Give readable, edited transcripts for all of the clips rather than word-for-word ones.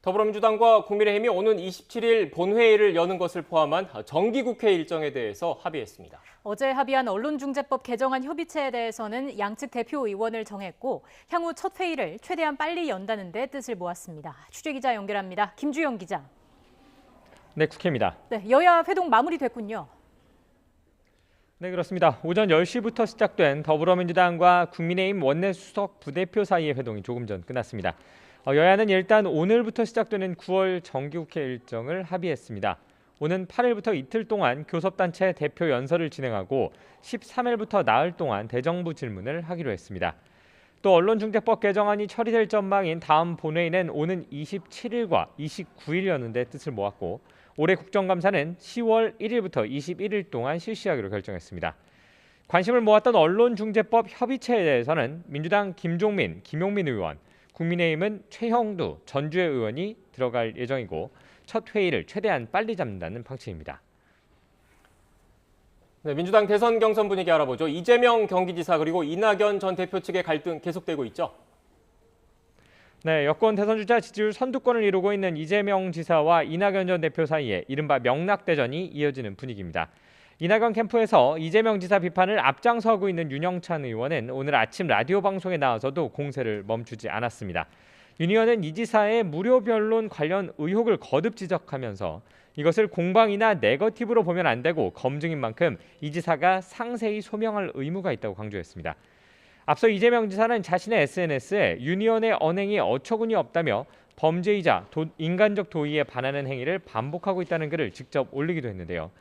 더불어민주당과 국민의힘이 오는 27일 본회의를 여는 것을 포함한 정기국회 일정에 대해서 합의했습니다. 어제 합의한 언론중재법 개정안 협의체에 대해서는 양측 대표 의원을 정했고 향후 첫 회의를 최대한 빨리 연다는 데 뜻을 모았습니다. 취재기자 연결합니다. 김주영 기자. 네, 국회입니다. 네, 여야 회동 마무리됐군요. 네, 그렇습니다. 오전 10시부터 시작된 더불어민주당과 국민의힘 원내수석 부대표 사이의 회동이 조금 전 끝났습니다. 여야는 일단 오늘부터 시작되는 9월 정기국회 일정을 합의했습니다. 오는 8일부터 이틀 동안 교섭단체 대표 연설을 진행하고 13일부터 나흘 동안 대정부 질문을 하기로 했습니다. 또 언론중재법 개정안이 처리될 전망인 다음 본회의는 오는 27일과 29일 여는 데 뜻을 모았고 올해 국정감사는 10월 1일부터 21일 동안 실시하기로 결정했습니다. 관심을 모았던 언론중재법 협의체에 대해서는 민주당 김종민, 김용민 의원, 국민의힘은 최형두, 전주혜 의원이 들어갈 예정이고 첫 회의를 최대한 빨리 잡는다는 방침입니다. 네, 민주당 대선 경선 분위기 알아보죠. 이재명 경기지사 그리고 이낙연 전 대표 측의 갈등 계속되고 있죠. 네, 여권 대선 주자 지지율 선두권을 이루고 있는 이재명 지사와 이낙연 전 대표 사이에 이른바 명락대전이 이어지는 분위기입니다. 이낙연 캠프에서 이재명 지사 비판을 앞장서 하고 있는 윤영찬 의원은 오늘 아침 라디오 방송에 나와서도 공세를 멈추지 않았습니다. 윤 의원은 이 지사의 무료 변론 관련 의혹을 거듭 지적하면서 이것을 공방이나 네거티브로 보면 안 되고 검증인 만큼 이 지사가 상세히 소명할 의무가 있다고 강조했습니다. 앞서 이재명 지사는 자신의 SNS에 윤 의원의 언행이 어처구니 없다며 범죄이자 인간적 도의에 반하는 행위를 반복하고 있다는 글을 직접 올리기도 했는데요.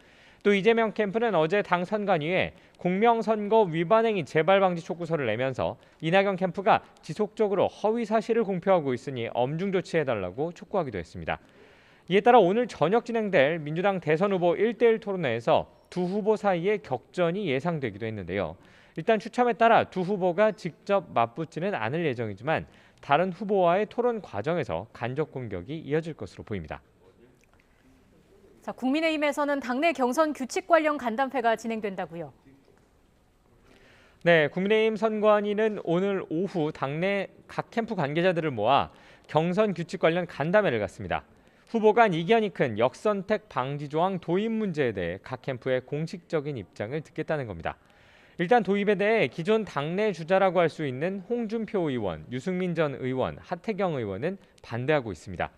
또 이재명 캠프는 어제 당 선관위에 공명선거 위반 행위 재발 방지 촉구서를 내면서 이낙연 캠프가 지속적으로 허위 사실을 공표하고 있으니 엄중 조치해달라고 촉구하기도 했습니다. 이에 따라 오늘 저녁 진행될 민주당 대선 후보 1대1 토론회에서 두 후보 사이에 격전이 예상되기도 했는데요. 일단 추첨에 따라 두 후보가 직접 맞붙지는 않을 예정이지만 다른 후보와의 토론 과정에서 간접 공격이 이어질 것으로 보입니다. 자, 국민의힘에서는 당내 경선 규칙 관련 간담회가 진행된다고요. 네, 국민의힘 선관위는 오늘 오후 당내 각 캠프 관계자들을 모아 경선 규칙 관련 간담회를 갖습니다. 후보 간 이견이 큰 역선택 방지 조항 도입 문제에 대해 각 캠프의 공식적인 입장을 듣겠다는 겁니다. 일단 도입에 대해 기존 당내 주자라고 할 수 있는 홍준표 의원, 유승민 전 의원, 하태경 의원은 반대하고 있습니다.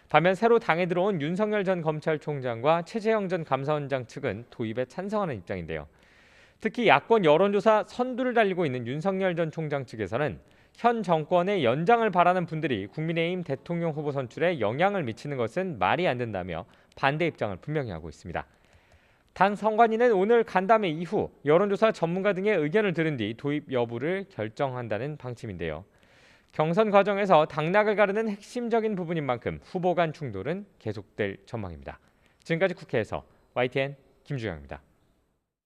반면 새로 당에 들어온 윤석열 전 검찰총장과 최재형 전 감사원장 측은 도입에 찬성하는 입장인데요. 특히 야권 여론조사 선두를 달리고 있는 윤석열 전 총장 측에서는 현 정권의 연장을 바라는 분들이 국민의힘 대통령 후보 선출에 영향을 미치는 것은 말이 안 된다며 반대 입장을 분명히 하고 있습니다. 당 선관위는 오늘 간담회 이후 여론조사 전문가 등의 의견을 들은 뒤 도입 여부를 결정한다는 방침인데요. 경선 과정에서 당락을 가르는 핵심적인 부분인 만큼 후보 간 충돌은 계속될 전망입니다. 지금까지 국회에서 YTN 김주영입니다.